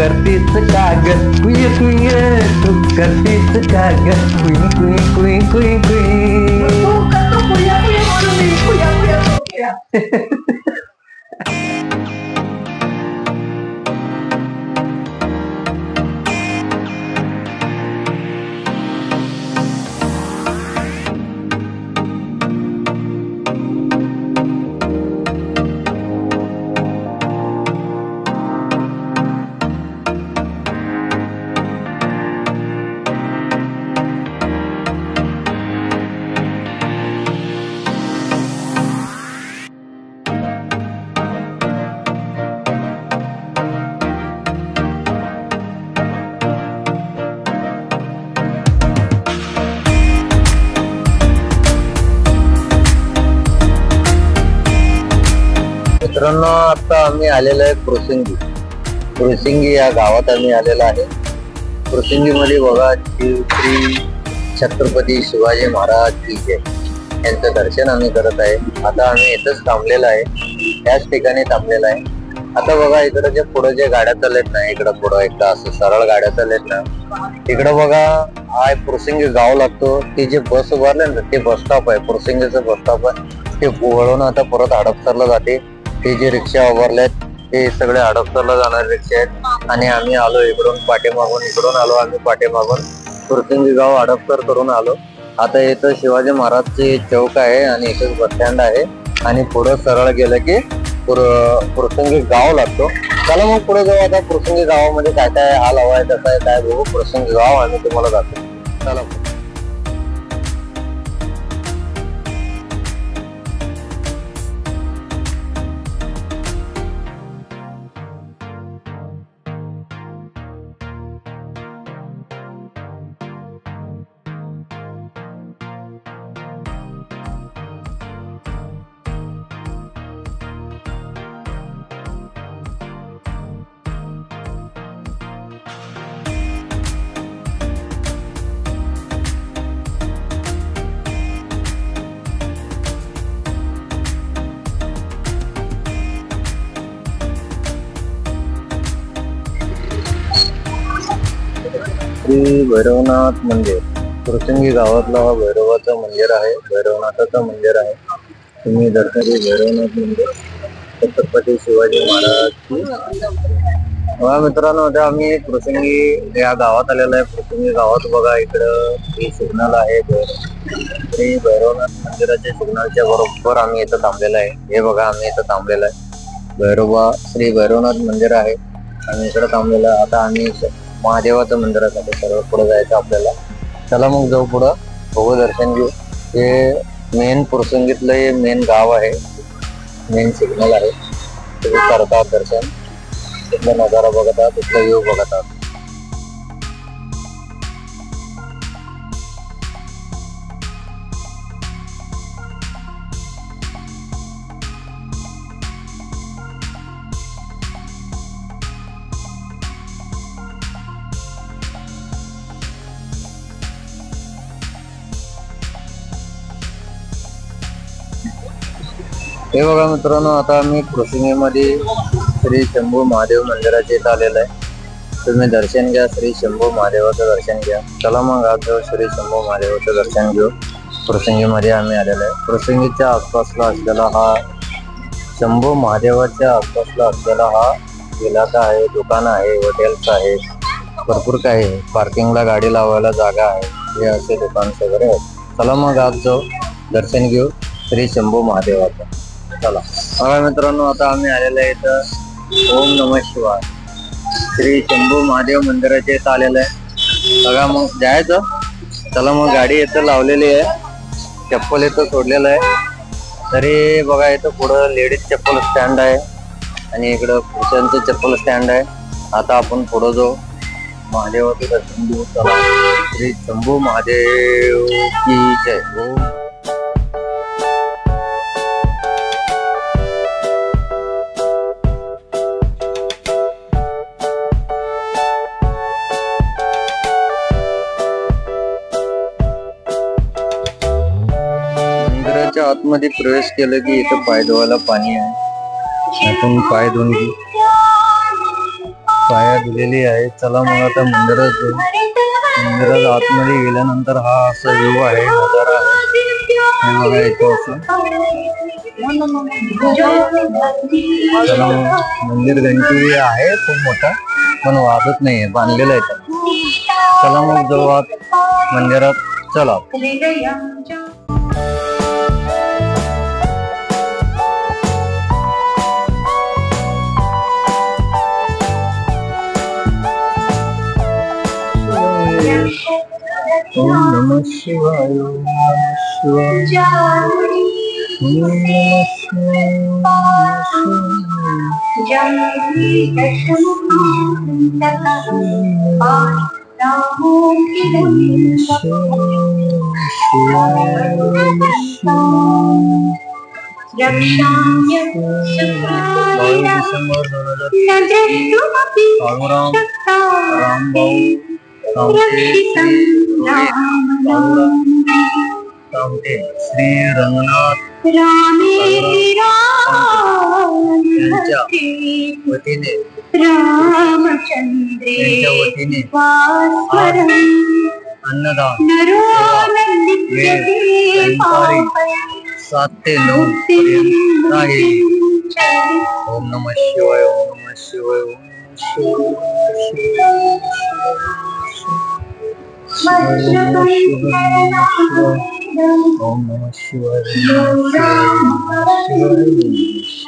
करतीस का ग कुई कुई तू करतीस का ग कुई कुई कुई कुई कुई मित्रांनो, आता आम्ही आलेलो आहे पुरसिंगी या गावात आम्ही आलेलो आहे. पुरसिंगी मध्ये बघा श्री छत्रपती शिवाजी महाराज की जय यांचं दर्शन आम्ही करत आहे. आता आम्ही इथंच थांबलेलं आहे, त्याच ठिकाणी थांबलेलं आहे. आता बघा इकडे जे पुढे जे गाड्या चालत ना, इकडं पुढं एकदा असं सरळ गाड्या चालत ना, इकडं बघा हा पुरसिंगी गाव लागतो. ते जे बस उभारले ना ते बस स्टॉप आहे, पुरसिंगीचं बस स्टॉप आहे. ते वळून आता परत हडपसरला जाते. ते जे रिक्षा उभारल्यात ते सगळे हडपसरला जाणारे रिक्षा आहेत. आणि आम्ही आलो इकडून पाठीमागून, इकडून आलो आम्ही पाठीमागून, पुरसिंगी गाव हडपसर करून आलो. आता इथं शिवाजी महाराजचे चौक आहे आणि इथंच बस स्टँड आहे. आणि पुढं सरळ गेलं की पुरसिंगी गाव लागतो. चला मग पुढे जाऊ. आता पुरसिंगी गावामध्ये काय काय हाल हवा आहे, कसं आहे काय बघू. पुरसिंगी गाव आम्ही तुम्हाला जातो. चला. श्री भैरवनाथ मंदिर, पुरसिंगी गावातला हा भैरवाचं मंदिर आहे, भैरवनाथाचं मंदिर आहे. तुम्ही दर्शनी भैरवनाथ मंदिर छत्रपती शिवाजी महाराज. मित्रांनो, आता आम्ही पुरसिंगी या गावात आलेलो आहे. पुरसिंगी गावात बघा इकडं हे सिग्नल आहे, श्री भैरवनाथ मंदिराच्या सिग्नलच्या बरोबर आम्ही इथं थांबलेलं आहे. हे बघा आम्ही इथं थांबलेलं आहे. श्री भैरवनाथ मंदिर आहे आम्ही इकडे थांबलेलं आहे. आता आम्ही महादेवाचं मंदिरासाठी सर्व पुढे जायचं आपल्याला. चला मग जाऊ पुढं, बघू दर्शन घेऊ. हे मेन पुरसिंगीतलं हे मेन गाव आहे, मेन सिग्नल आहे. तुम्ही करतात दर्शन, तिथला नजारा बघतात, तिथला व्ह्यू बघतात. हे बघा मित्रांनो, आता आम्ही पुरसिंगीमध्ये श्री शंभू महादेव मंदिराच्या इथं आलेलं आहे. तुम्ही दर्शन घ्या, श्री शंभू महादेवाचं दर्शन घ्या. चला मग आज जाऊ श्री शंभू महादेवाचं दर्शन घेऊ. पुरसिंगीमध्ये आम्ही आलेलो आहे. पुरसिंगीच्या आसपासला असलेला हा शंभू महादेवाच्या आसपासला असलेला हा इलाका आहे, दुकान आहे, हॉटेल्स आहे, भरपूर काही आहे. पार्किंगला गाडी लावायला जागा आहे. हे असे दुकान वगैरे आहेत. चला मग आज जाऊ, दर्शन घेऊ श्री शंभू महादेवाचं. चला बघा मित्रांनो, आता आम्ही आलेलो आहे इथं ओम नमः शिवाय श्री शंभू महादेव मंदिराच्या इथं आलेलं आहे. बघा मग जायचं. चला मग गाडी इथं लावलेली आहे, चप्पल इथं सोडलेलं आहे. तरी बघा इथं पुढं लेडीज चप्पल स्टँड आहे आणि इकडं पुरुषांचं चप्पल स्टँड आहे. आता आपण पुढं जाऊ, महादेवाचं दर्शन घेऊ. चला, श्री शंभू महादेव की जय. मंदिराच्या आतमध्ये प्रवेश केलं की इथं पाय धुवायला पाणी आहे. आपण पाय धुवून घेऊ. पाया दिलेली आहे. चला मग आता मंदिरात जाऊ. मंदिरात आतमध्ये गेल्यानंतर हा असा व्ह्यू आहे, नजारा आहे. हे बघा इथं असं. चला मग, मंदिर घंटी आहे खूप मोठा, पण वाजत नाहीये, बांधलेला आहे त्याला. चला मग जाऊ आत मंदिरात. चला. ओम नमः शिवाय. ओम नमः शिवाय. ओम नमः श्री रंगनाथ यांच्या वतीने अन्नदान सायंकाळी 7 ते 9 पर्यंत आहे. ओम नमः शिवाय. ओम नमः शिवाय. ओम नमः शिवाय. ओम नमः शिवाय. ओम नमः शिवाय. ओम नमः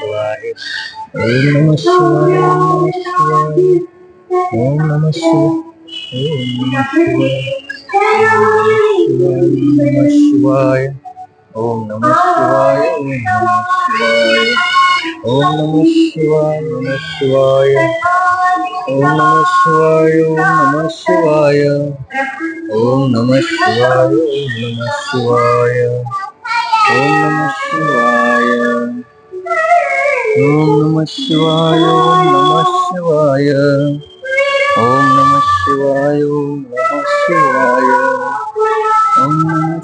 शिवाय. ओम नमः शिवाय. नमः शिवाय. ओम नमः शिवाय. ओम नमः शिवाय. ओम नमः शिवाय. ओम नमः शिवाय. ओम नमः शिवाय. ओम नमः शिवाय. ओम नमः शिवाय. ओम नमः शिवाय. ओम नमः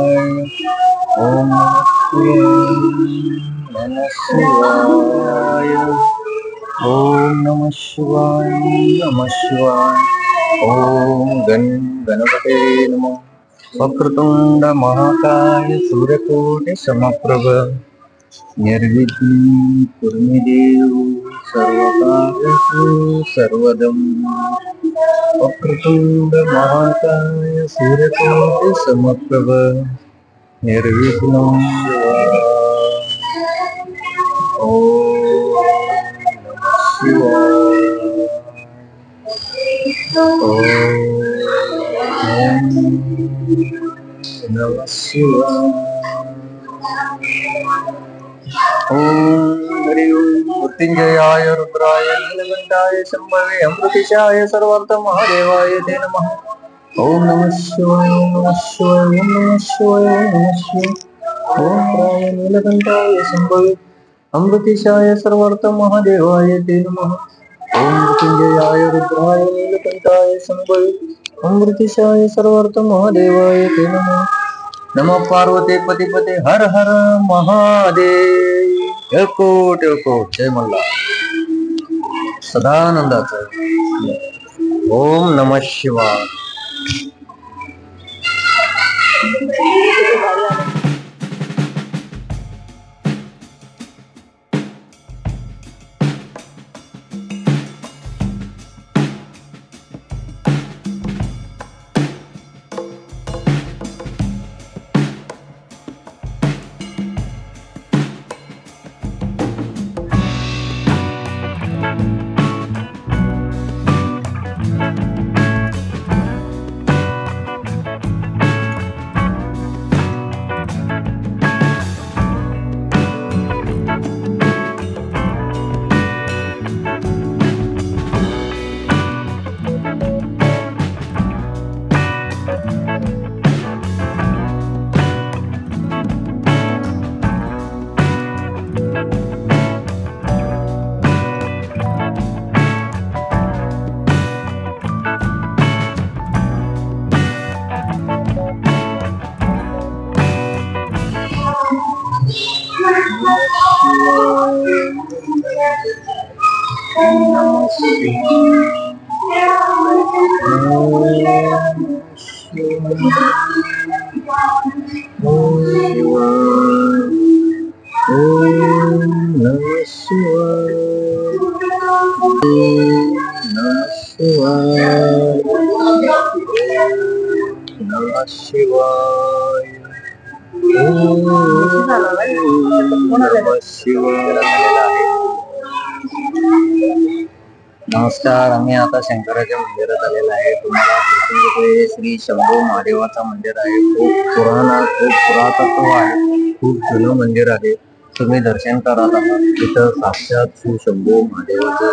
शिवाय. ओम नमः शिवाय. ओम नमः शिवाय. नमः शिवाय. ओम गणपते नमः. वक्रतुंड महाकाय सूर्यकोटि समप्रभ निर्विघ्नं कुरु मे देव सर्वकार्येषु सर्वदं. वक्रतुंड महाकाय सूर्यकोटि समप्रभ निर्विघ्नं नमः शिवाय. ओम हरि ओम. मृत्युंजयाय रुद्राय नीलकंठाय शंभवे अमृतेशाय सर्वार्थ महादेवाय ते नमः. ओम नमः शिवाय. ओम नमः शिवाय. ओम नमः शिवाय. ओम नमः शिवाय. ओम प्राय नीलकंठाय शंभवे अमृतेशाय सर्वार्थ महादेवाय ते नमः. ओम मृत्युंजयाय रुद्राय नीलकंठाय शंभवे अमृतेशाय सर्वार्थ महादेवाय ते नमः. नमः पार्वती पतिपते हर हर महादेव. एकोट एकोट जय मल्हार सदानंदाचं. ओम नमः शिवाय. नमः नमस्कार. आम्ही आता शंकराच्या मंदिरात आलेला आहे. तुम्हाला श्री शंभू महादेवाचं मंदिर आहे. खूप पुरातत्व आहे. खूप जुनं मंदिर आहे. तुम्ही दर्शन करत आहात. तिथं साक्षात श्री शंभू महादेवाचं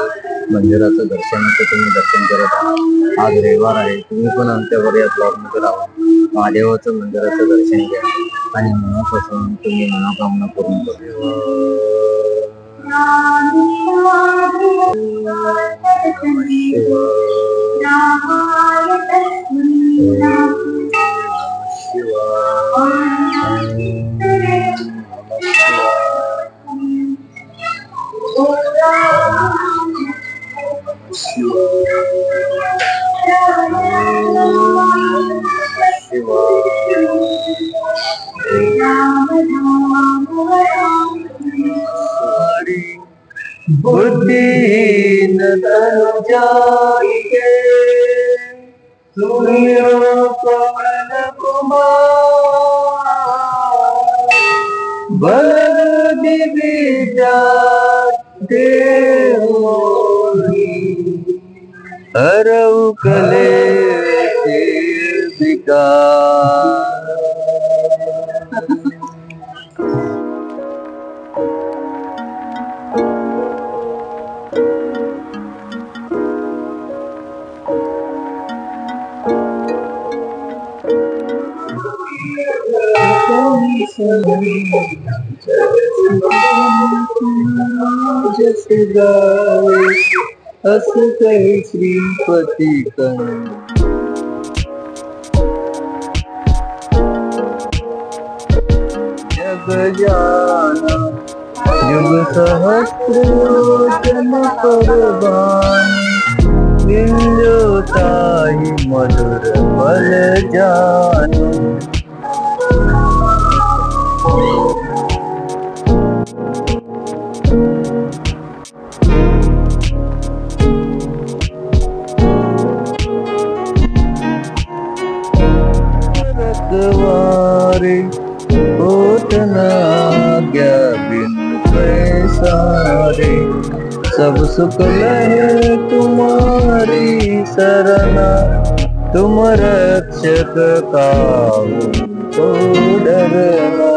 मंदिराचं तुम्ही दर्शन करत आहात. आज रविवार आहे. तुम्ही पण आमच्यावर या ब्लॉगमध्ये राहा. महादेवाचं मंदिराचं दर्शन घ्या आणि मनापासून तुम्ही मनोकामना करून बुद्धि न तनु जाइए सूर्य पवन कुमार बल दिव्या हरऊ कले विकार अस कही श्रीपति जग जाना युग सहस्र परवानी ताही मधुर फल जानो रखवारे ओटना गया बिन पैसारे सब सुख लहे तुम्हारी शरणा तुम रक्षक काहू को डरना.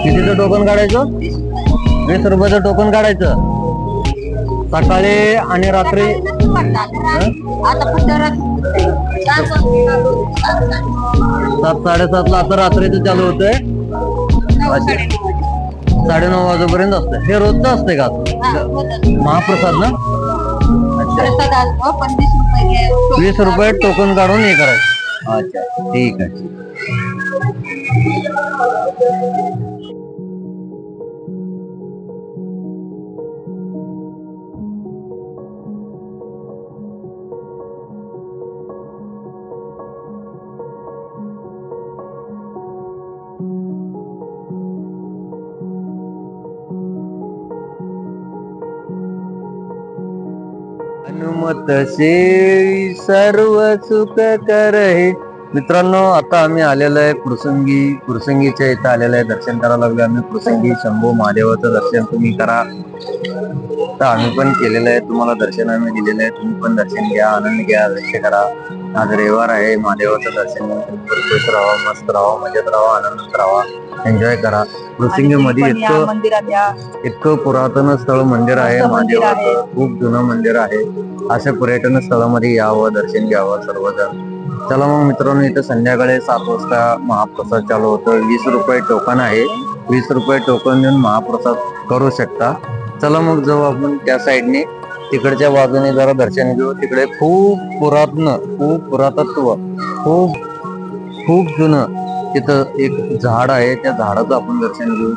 कितीचं टोकन काढायचं? 20 रुपयाचं टोकन काढायचं. सकाळी आणि रात्री 7:30 ला आता रात्रीचं चालू होतंय. 9:30 वाजेपर्यंत असतं. हे रोजचं असते का महाप्रसाद ना? 20 रुपये टोकन काढून हे करायचं. अच्छा ठीक आहे. हनुमत से सर्व सुख करहे. मित्रांनो आता आम्ही आलेलो आहे कुरसंगीच्या इथं आलेलं आहे. दर्शन करायला लागलो आम्ही. कुरसंगी शंभू महादेवाचं दर्शन तुम्ही करा. तर आम्ही पण केलेलं आहे. तुम्हाला दर्शन आम्ही दिलेलं आहे. तुम्ही पण दर्शन घ्या, आनंद घ्या, दर्शन करा. आज रविवार आहे. महादेवाचं दर्शन खुश राहा, मस्त राहा, मजेत राहा, आनंदात राहा, एन्जॉय करा. कुरसंगी मध्ये इतकं पुरातन स्थळ मंदिर आहे महादेवाचं. खूप जुनं मंदिर आहे. अशा पर्यटन स्थळामध्ये यावं, दर्शन घ्यावं सर्वजण. चला मग मित्रांनो, इथं संध्याकाळी 7 वाजता महाप्रसाद चालू होतं. 20 रुपये टोकन आहे. 20 रुपये टोकन देऊन महाप्रसाद करू शकता. चला मग जाऊ आपण त्या साईडने. तिकडच्या बाजूने जरा दर्शन घेऊ. तिकडे खूप पुरातत्व, खूप जुनं तिथं एक झाड आहे. त्या झाडाचं आपण दर्शन घेऊ.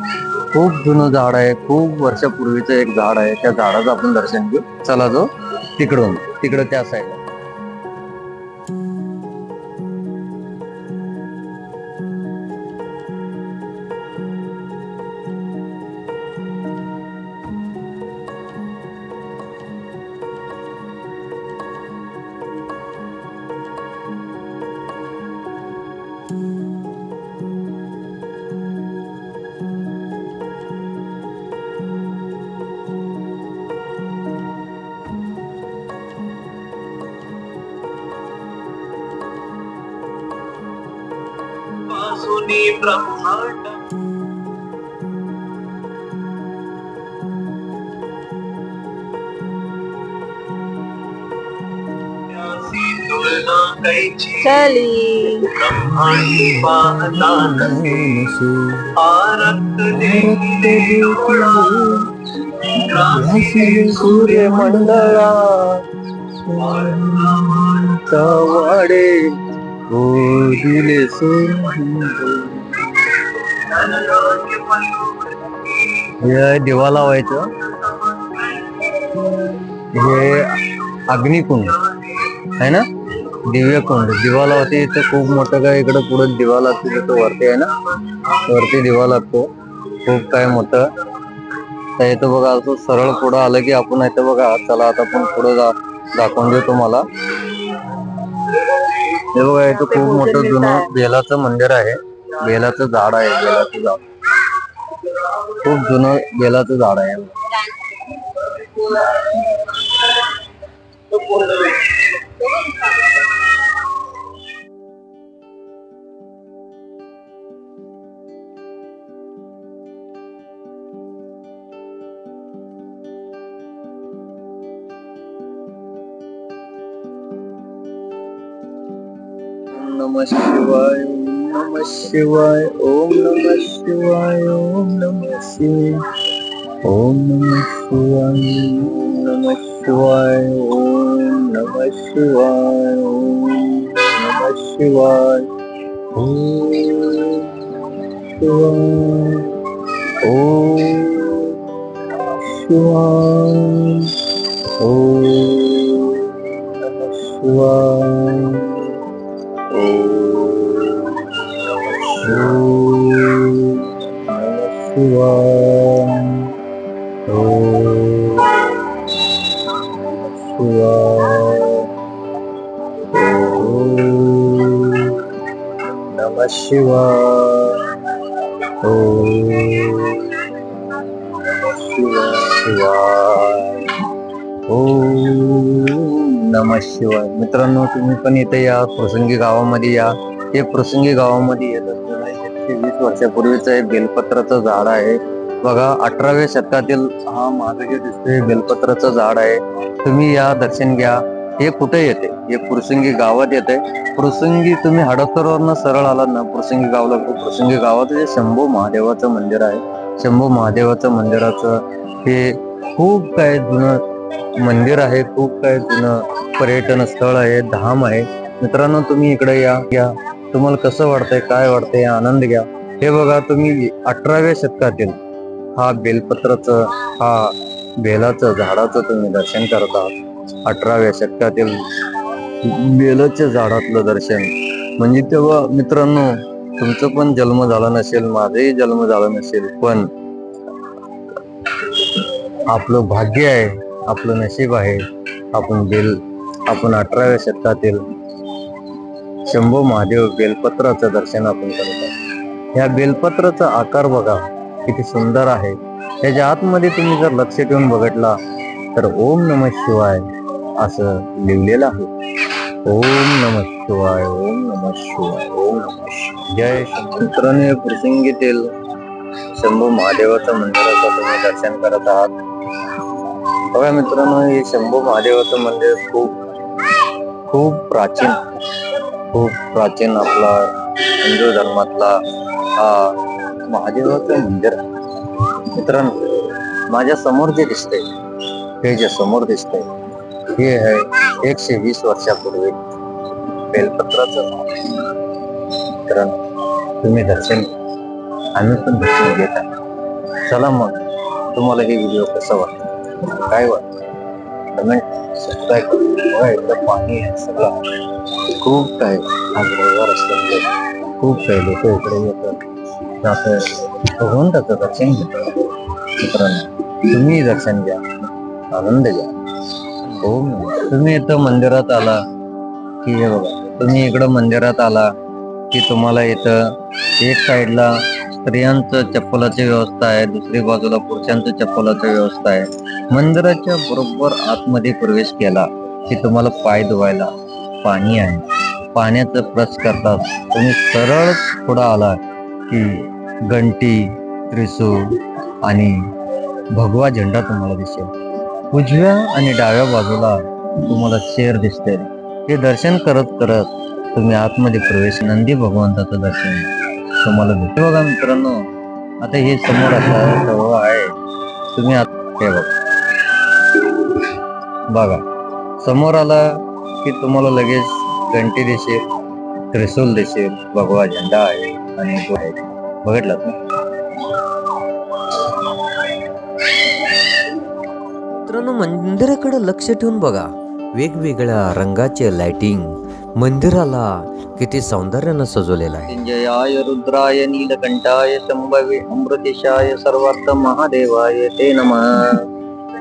खूप जुनं झाड आहे, खूप वर्षापूर्वीचं एक झाड आहे. त्या झाडाचं आपण दर्शन घेऊ. चला जो तिकडं त्या साईडला. ब्रह्मांड चली सूर्य मंडळा वाडे दिले दिवा लावायचं. हे अग्निकुंड आहे ना, दिव्य कुंड. दिवा लावते इथं खूप मोठं काय, इकडं पुढे दिवा लागतो तिथं वरती आहे ना, वरती दिवा लागतो खूप काय मोठं. तर इथं बघा असं सरळ पुढं आलं की आपण इथं बघा. चला आता आपण पुढं दाखवून देऊ तुम्हाला. हे बघा इथं खूप मोठं जुनं बेलाचं मंदिर आहे. बेलाचं झाड आहे, बेलाचं झाड खूप जुनं बेलाचं झाड आहे. नमः शिवाय, नमः शिवाय, ओम नमः शिवाय, ओम नमः शिवाय, ओम नमः शिवाय, ओम नमः शिवाय, ओम नमः शिवाय, ओम नमः शिवाय, ओम शिवाय, ओम नमः शिवाय, नमः शिवाय, नमः शिवाय. मित्रांनो तुम्ही पण इथे या, प्रसंगी गावामध्ये या. हे प्रसंगी गावामध्ये येत असलेलं 120 वर्षापूर्वीचं हे बेलपत्राचं झाड आहे. बघा 18व्या शतकातील हा मागे जे दिसतोय बेलपत्राचं झाड आहे. तुम्ही या, दर्शन घ्या. हे कुठे येते? हे प्रसंगी गावात येते. प्रसंगी तुम्ही हडपसरवरनं सरळ आलात ना, प्रसंगी गावला. प्रसंगी गावात जे शंभू महादेवाचं मंदिर आहे. शंभू महादेवाचं मंदिराचं हे खूप काय जुनं मंदिर आहे, खूप काय जुनं पर्यटन स्थळ आहे, धाम आहे. मित्रांनो तुम्ही इकडे या. तुम्हाला कसं वाटतंय, काय वाटतंय, आनंद घ्या. हे बघा तुम्ही 18व्या शतकातील हा बेलपत्राचं, हा बेलाचं झाडाचं तुम्ही दर्शन करता. 18व्या शतकातील बेलाच्या झाडातलं दर्शन म्हणजे तेव्हा मित्रांनो तुमचं पण जन्म झाला नसेल, माझाही जन्म झाला नसेल, पण आपलं भाग्य आहे, आपलं नशीब आहे. आपण 18व्या शतकातील शंभू महादेव बेलपत्राचं दर्शन आपण करतो. ह्या बेलपत्राचा आकार बघा किती सुंदर आहे. त्याच्या आतमध्ये तुम्ही जर लक्ष ठेवून बघितला तर ओम नमः शिवाय असं लिहिलेलं आहे. ओम नमः शिवाय, ओम नमः शिवाय, ओम नमः शिवाय. जय शंकराने प्रसंगीतील शंभू महादेवाचं मंदिराचं तुम्ही दर्शन करत आहात. बघा मित्रांनो हे शंभू महादेवाचं मंदिर खूप प्राचीन आपला हिंदू धर्मातला हा महादेवाचं मंदिर. मित्रांनो माझ्या समोर जे दिसतंय, हे जे समोर दिसतंय हे आहे 120 वर्षापूर्वी बेलपत्राचं झाड. मित्रांनो तुम्ही दर्शन, आम्ही पण दर्शन घेत आहोत. चला मग, तुम्हाला हे व्हिडिओ कसा वाटला, काय वाटतं कमेंट सबस्क्राईब करा. एकदम पाणी आहे सगळं, खूप काही आज रविवार असल्यामुळे खूप काही लोक इकडे येतात जातात, होऊन त्याचं दर्शन घेतात. मित्रांनो, तुम्ही दर्शन घ्या, आनंद घ्या. हो, तुम्ही इथं मंदिरात आला की हे बघा, तुम्ही इकडं मंदिरात आला की तुम्हाला इथं एक साईडला स्त्रियांचं चप्पलाची व्यवस्था आहे, दुसरी बाजूला पुरुषांचं चप्पलाची व्यवस्था आहे. मंदिराच्या बरोबर आतमध्ये प्रवेश केला की तुम्हाला पाय धुवायला पाणी आहे, पाण्याचं ब्रश करतात. तुम्ही सरळ पुढं आला की घंटी, त्रिशूळ आणि भगवा झेंडा तुम्हाला दिसेल. उजव्या आणि डाव्या बाजूला तुम्हाला शेर दिसते. हे दर्शन करत करत तुम्ही आतमध्ये प्रवेश, नंदी भगवंताचं दर्शन तुम्हाला भेटते. बघा मित्रांनो, आता हे समोर असा जवळ आहे, तुम्ही हे बघा समोर आला की तुम्हाला लगेच घंटी दिसेल, त्रिशूल दिसेल, भगवा झेंडा आहे आणि बघितलं ना. मित्रांनो, मंदिराकडे लक्ष ठेवून बघा. वेगवेगळ्या रंगाचे लाइटिंग मंदिराला किती सौंदर्यानं सजवलेलं आहे. जयाय रुद्राय नीलकंठाय शंभवे अमृतेशाय सर्वार्थ महादेवाय ते नमः.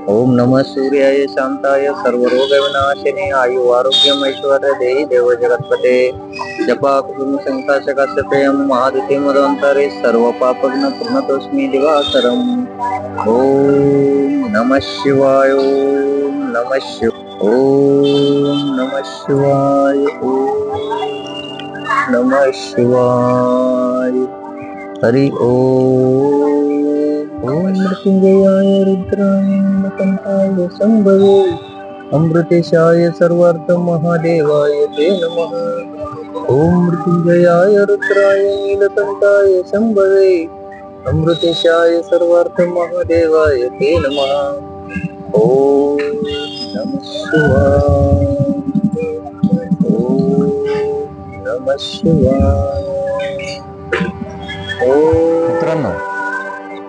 ओम नमः सूर्याय शांताय सर्वरोग विनाशिने आयु आरोग्यम ऐश्वर्य देहि देव जगत्पते. जपा कुसुम संकाशकाशपेयम महादुते मदवंतरे सर्व पापग्न पूर्णतोस्मि दिवाकरम. ओम नमः शिवाय. ओम नमः शिवाय. ओम नमः शिवाय. ओम नमः शिवाय. हरि ओम. ओम मृत्युंजयाय रुद्राय नीलकंठाय शंभवे अमृतेशाय सर्वार्थ महादेवाय ते नमः. ओम मृत्युंजयाय रुद्राय नीलकंठाय शंभवे अमृतेशाय सर्वार्थ महादेवाय ते नमः. ओम नमः शिवाय. ओम नमः शिवाय. मित्रांनो,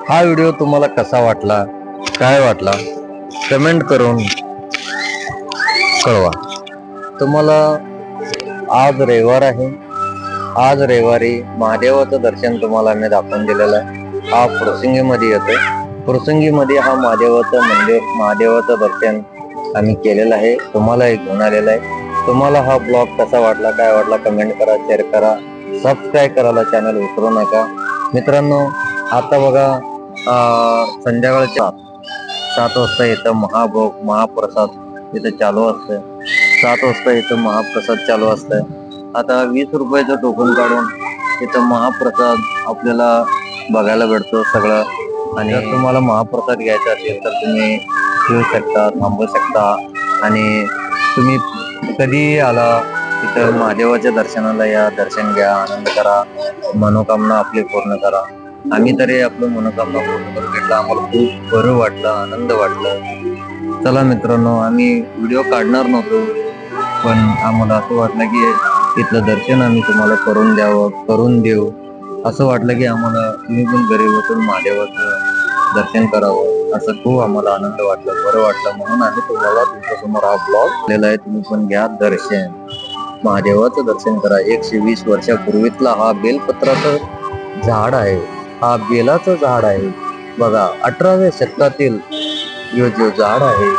हा व्हिडिओ तुम्हाला कसा वाटला, काय वाटला, कमेंट करून कळवा. तुम्हाला आज रविवार आहे, आज रविवारी महादेवाचं दर्शन तुम्हाला मी दाखवून दिलेलं आहे. हा प्रसंगीमध्ये येतो. प्रसंगीमध्ये हा महादेवाचं मंदिर, महादेवाचं दर्शन आम्ही केलेलं आहे, तुम्हाला घेऊन आलेलं आहे. तुम्हाला हा ब्लॉग कसा वाटला, काय वाटला, कमेंट करा, शेअर करा, सबस्क्राईब करायला चॅनल विसरू नका. मित्रांनो, आता बघा संध्याकाळच्या 7 वाजता इथं महाभोग महाप्रसाद इथं चालू असतं. 7 वाजता इथं महाप्रसाद चालू असतं. आता 20 रुपयाचं टोकन काढून इथं महाप्रसाद आपल्याला बघायला भेटतो सगळं. आणि जर तुम्हाला महाप्रसाद घ्यायचा असेल तर तुम्ही येऊ शकता, थांबू शकता. आणि तुम्ही कधी आला तिथं महादेवाच्या दर्शनाला या, दर्शन घ्या, आनंद करा, मनोकामना आपली पूर्ण करा. आम्ही तरी आपलं मनोकामना पूर्ण करून घेतला. आम्हाला खूप बरं वाटलं, आनंद वाटलं. चला मित्रांनो, आम्ही व्हिडिओ काढणार नव्हतो, पण आम्हाला असं वाटलं की तिथलं दर्शन आम्ही तुम्हाला करून द्यावं, करून देऊ. असं वाटलं की आम्हाला तुम्ही पण घरी बसून महादेवाचं दर्शन करावं, असं खूप आम्हाला आनंद वाटलं, बरं वाटलं. म्हणून आम्ही तुम्हाला तुमच्यासमोर हा ब्लॉग केलेला आहे. तुम्ही पण घ्या दर्शन, महादेवाचं दर्शन करा. 120 वर्षापूर्वीतला हा बेलपत्राचं झाड आहे, हा बेलाचं झाड आहे. बघा, 18व्या शतकातील जो झाड आहे,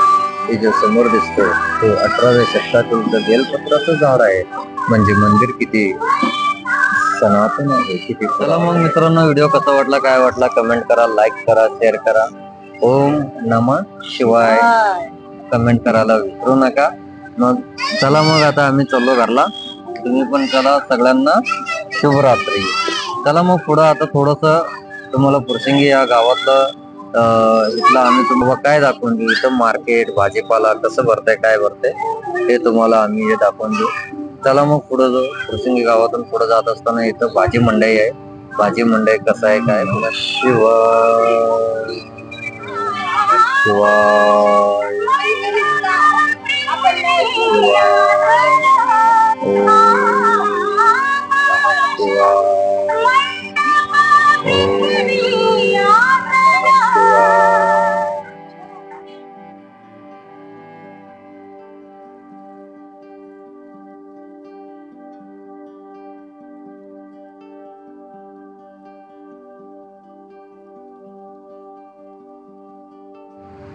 हे जो समोर दिसतो, तो 18व्या शतकातील बेलपत्राचं झाड आहे. म्हणजे मंदिर किती सनातन आहे, किती. चला मग मित्रांनो, व्हिडिओ कसा वाटला, काय वाटला, कमेंट करा, लाईक करा, शेअर करा. ओम नमः शिवाय कमेंट करायला विसरू नका. मग चला, मग आता आम्ही चाललो घरला. तुम्ही पण चला. सगळ्यांना शुभरात्री. चला मग पुढं आता थोडस तुम्हाला प्रसंगी या गावातलं इथलं आम्ही तुम्हाला काय दाखवून देऊ. इथं मार्केट, भाजीपाला कसं भरतंय, काय भरतंय हे तुम्हाला आम्ही हे दाखवून देऊ. चला मग पुढं जो प्रसंगी गावातून पुढे जात असताना इथं भाजी मंडई आहे. भाजी मंडई कसं आहे, काय शिवाय शिवाय शिवाय.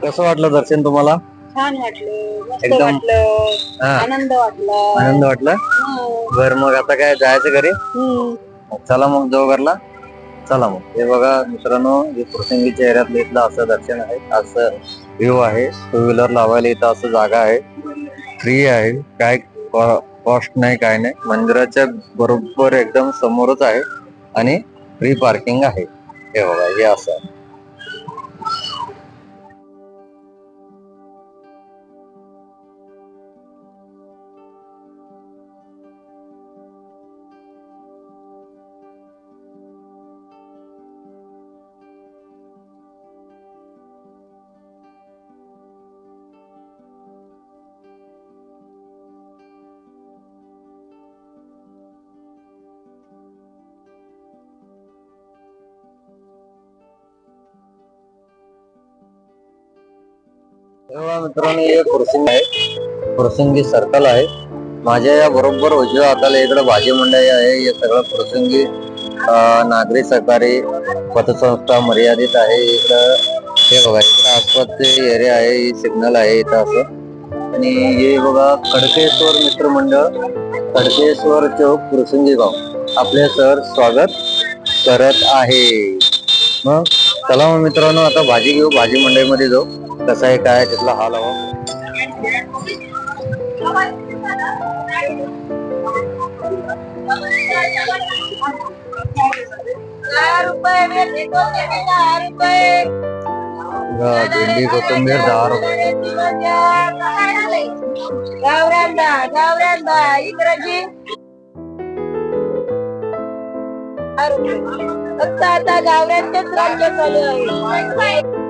कसं वाटलं दर्शन तुम्हाला? छान वाटलं, मस्त एकदम- वाटलं, हा. आनंद वाटला. आनंद वाटला? बरं मग आता काय जायचं घरी? चला मग जाऊ घरला. चला मग. हे बघा मित्रांनो, हे प्रसंगीच्या एरियातलं इथलं असं दर्शन आहे, असं व्ह्यू आहे. टू व्हीलर लावायला इथं असं जागा आहे, फ्री आहे, काय कॉस्ट नाही, काय नाही. मंदिराच्या बरोबर एकदम समोरच आहे आणि फ्री पार्किंग आहे. हे बघा, हे असं आहे. तेव्हा मित्रांनो, हे प्रसंग आहे, प्रसंगी सर्कल आहे. माझ्या या बरोबर उजव्या हाताला इकडे भाजी मंडई आहे. हे सगळं प्रसंगी नागरी सहकारी पतसंस्था मर्यादित आहे. इकडं हे बघा, इकडं आसपासचे एरिया आहे, ही सिग्नल आहे इथं असं. आणि हे बघा खडकेश्वर मित्रमंडळ, खडकेश्वर चौक, प्रसंगी गाव आपले सर स्वागत करत आहे. मग चला मग मित्रांनो, आता भाजी घेऊ, भाजी मंडईमध्ये जाऊ. कसं आहे काय तिथला हाल हवा. भेंडी कोथिंबीर 10 रुपये. गावरांदा इंग्रजी फक्त आता गावरांचेच राज्य चालू आहे.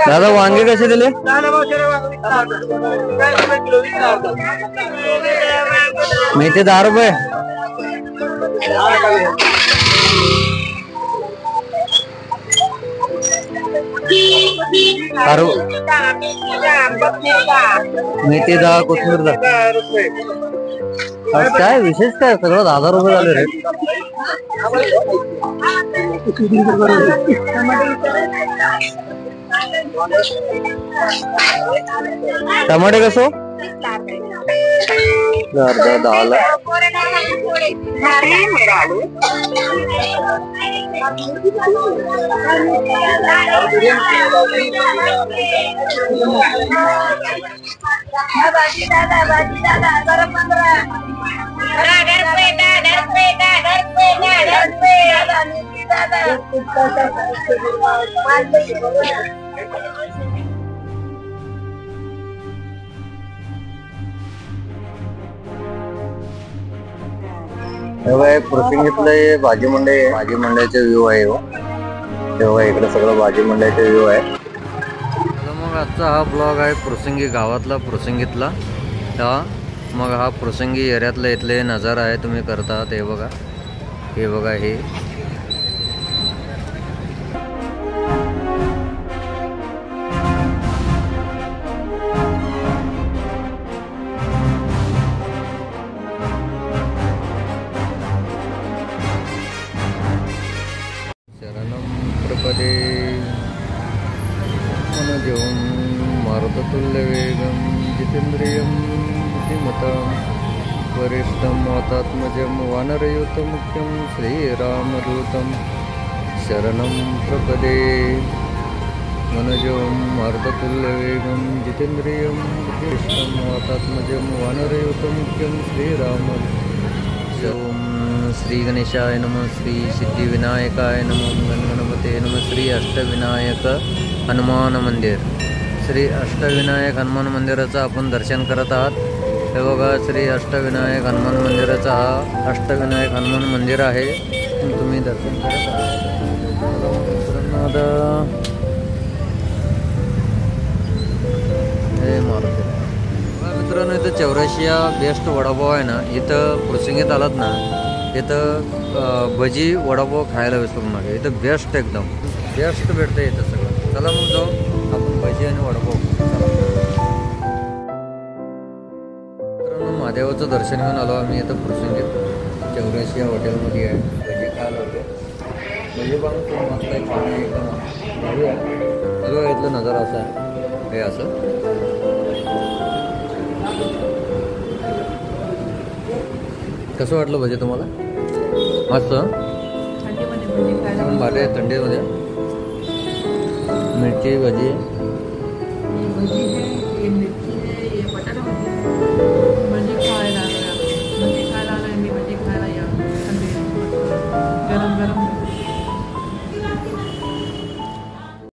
दादा वांगे कसे दिले? मेथी 10 रुपये. मेथी 10, कोथिंबीर 10. आज काय विशेष काय सगळं 10 रुपये झाले रे. टमाटे कसो? अर्धा 10ला. एक प्रसंगीतलं भाजी मंडई आहे, भाजी मंडईचे व्ह्यू आहे. तेव्हा इकडे सगळं भाजी मंडईचे व्ह्यू आहे. मग आजचा हा ब्लॉग आहे प्रसंगी गावातला, प्रसंगीतला. मग हा प्रसंगी एरियातला इथले नजारा आहे, तुम्ही करतात. हे बघा, हे बघा, हे मनोजवं मारुततुल्यवेगं जितेन्द्रियं बुद्धिमतां वरिष्ठं वातात्मजं वानरयूतमुख्यं श्रीरामदूतं शरणं प्रपदे. मनोजवं मारुततुल्यवेगं जितेन्द्रियं बुद्धिमतां वातात्मजं वानरयूतमुख्यं श्रीरामदूतं. श्री गणेशाय नमः, श्री सिद्धिविनायकाय नमः, गणगणपते नमः. श्री अष्टविनायक हनुमान मंदिर, श्री अष्टविनायक हनुमान मंदिराचं आपण दर्शन करत आहात. हे बघा, श्री अष्टविनायक हनुमान मंदिराचा हा अष्टविनायक हनुमान मंदिर आहे, तुम्ही दर्शन करत आहात. हे मारुती मित्रांनो, चौराशिया बेस्ट वडापाव आहे ना, इथं प्रसंगीत आलात ना, इथं भजी वडापाव खायला विसरू नका. इथं बेस्ट एकदम बेस्ट भेटतं इथं सगळं. चला मग जाऊ आपण भजी आणि वडापाव. मित्रांनो, महादेवाचं दर्शन घेऊन आलो आम्ही इथं प्रसंगीत चौराशिया हॉटेलमध्ये आहे. भजी खायला होते. भजी पण खूप मस्त आहे, छान आहे एकदम. बघूया बघा इथलं नजारा असा आहे हे असं. कसं वाटलं भजी तुम्हाला? मस्त भारी आहे. थंडीमध्ये मिरची भजी